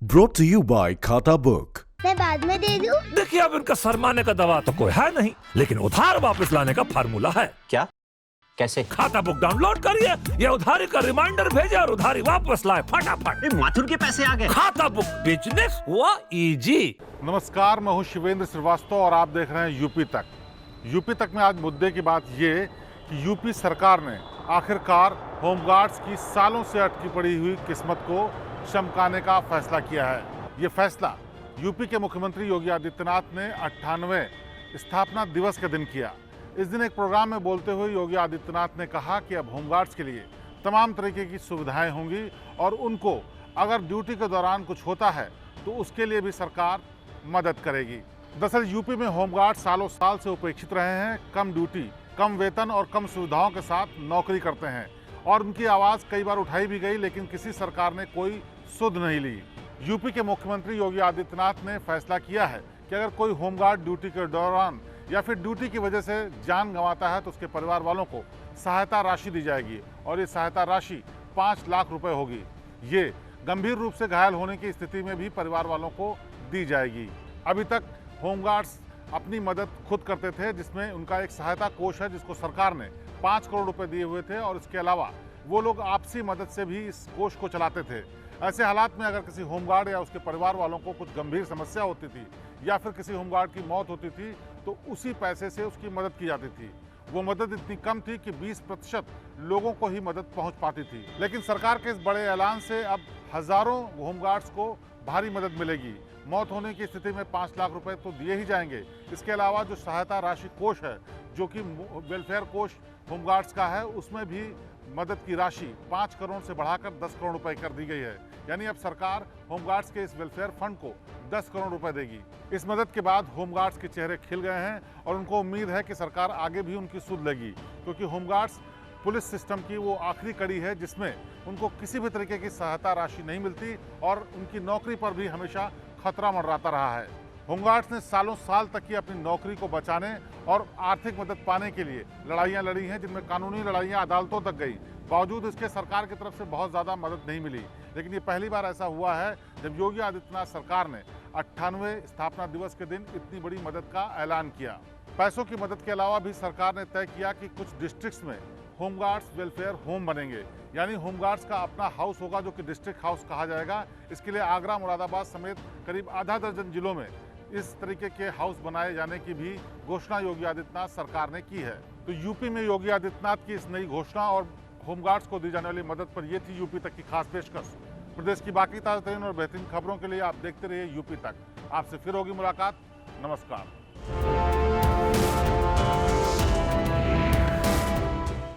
Brought to you by खाता book. मैं बाद में दे दूं? देखिए, अब इनका सरमाने का दवा तो कोई है नहीं, लेकिन उधार वापस लाने का फार्मूला है। क्या? कैसे? खाता बुक डाउनलोड करिए, ये उधारी का रिमाइंडर भेजे और उधारी वापस लाए फटाफट। माथुर के पैसे आ गए। खाता बुक, बिजनेस हुआ इजी। नमस्कार, मैं हूं शिवेंद्र श्रीवास्तव और आप देख रहे हैं यूपी तक। यूपी तक में आज मुद्दे की बात ये कि यूपी सरकार ने आखिरकार होमगार्ड्स की सालों से अटकी पड़ी हुई किस्मत को चमकाने का फैसला किया है। ये फैसला यूपी के मुख्यमंत्री योगी आदित्यनाथ ने 98वें स्थापना दिवस के दिन किया। इस दिन एक प्रोग्राम में बोलते हुए योगी आदित्यनाथ ने कहा कि अब होमगार्ड्स के लिए तमाम तरीके की सुविधाएं होंगी और उनको अगर ड्यूटी के दौरान कुछ होता है तो उसके लिए भी सरकार मदद करेगी। दरअसल यूपी में होमगार्ड सालों साल से उपेक्षित रहे हैं, कम ड्यूटी, कम वेतन और कम सुविधाओं के साथ नौकरी करते हैं और उनकी आवाज़ कई बार उठाई भी गई, लेकिन किसी सरकार ने कोई सुध नहीं ली। यूपी के मुख्यमंत्री योगी आदित्यनाथ ने फैसला किया है कि अगर कोई होमगार्ड ड्यूटी के दौरान या फिर ड्यूटी की वजह से जान गंवाता है तो उसके परिवार वालों को सहायता राशि दी जाएगी और ये सहायता राशि 5 लाख रुपए होगी। ये गंभीर रूप से घायल होने की स्थिति में भी परिवार वालों को दी जाएगी। अभी तक होमगार्ड्स अपनी मदद खुद करते थे, जिसमें उनका एक सहायता कोष है जिसको सरकार ने 5 करोड़ रुपए दिए हुए थे और इसके अलावा वो लोग आपसी मदद से भी इस कोष को चलाते थे। ऐसे हालात में अगर किसी होमगार्ड या उसके परिवार वालों को कुछ गंभीर समस्या होती थी या फिर किसी होमगार्ड की मौत होती थी तो उसी पैसे से उसकी मदद की जाती थी। वो मदद इतनी कम थी कि 20% लोगों को ही मदद पहुंच पाती थी। लेकिन सरकार के इस बड़े ऐलान से अब हजारों होमगार्ड्स को भारी मदद मिलेगी। मौत होने की स्थिति में 5 लाख रुपए तो दिए ही जाएंगे। इसके अलावा जो सहायता राशि कोष है, जो कि वेलफेयर कोष होमगार्ड्स का है, उसमें भी मदद की राशि 5 करोड़ से बढ़ाकर 10 करोड़ रुपए कर दी गई है। यानी अब सरकार होमगार्ड्स के इस वेलफेयर फंड को 10 करोड़ रुपए देगी। इस मदद के बाद होमगार्ड्स के चेहरे खिल गए हैं और उनको उम्मीद है कि सरकार आगे भी उनकी सुध लेगी, क्योंकि होमगार्ड्स पुलिस सिस्टम की वो आखिरी कड़ी है जिसमें उनको किसी भी तरीके की सहायता राशि नहीं मिलती और उनकी नौकरी पर भी हमेशा खतरा मंडराता रहा है। होमगार्ड्स ने सालों साल तक की अपनी नौकरी को बचाने और आर्थिक मदद पाने के लिए लड़ाइयां लड़ी हैं, जिनमें कानूनी लड़ाइयां अदालतों तक गई। बावजूद इसके सरकार की तरफ से बहुत ज़्यादा मदद नहीं मिली। लेकिन ये पहली बार ऐसा हुआ है जब योगी आदित्यनाथ सरकार ने 98वें स्थापना दिवस के दिन इतनी बड़ी मदद का ऐलान किया। पैसों की मदद के अलावा भी सरकार ने तय किया कि कुछ डिस्ट्रिक्ट्स में होमगार्ड्स वेलफेयर होम बनेंगे, यानी होमगार्ड्स का अपना हाउस होगा जो कि डिस्ट्रिक्ट हाउस कहा जाएगा। इसके लिए आगरा, मुरादाबाद समेत करीब आधा दर्जन जिलों में इस तरीके के हाउस बनाए जाने की भी घोषणा योगी आदित्यनाथ सरकार ने की है। तो यूपी में योगी आदित्यनाथ की इस नई घोषणा और होमगार्ड्स को दी जाने वाली मदद पर यह थी यूपी तक की खास पेशकश। प्रदेश की बाकी ताज़ा तरीन और बेहतरीन खबरों के लिए आप देखते रहिए यूपी तक। आपसे फिर होगी मुलाकात। नमस्कार।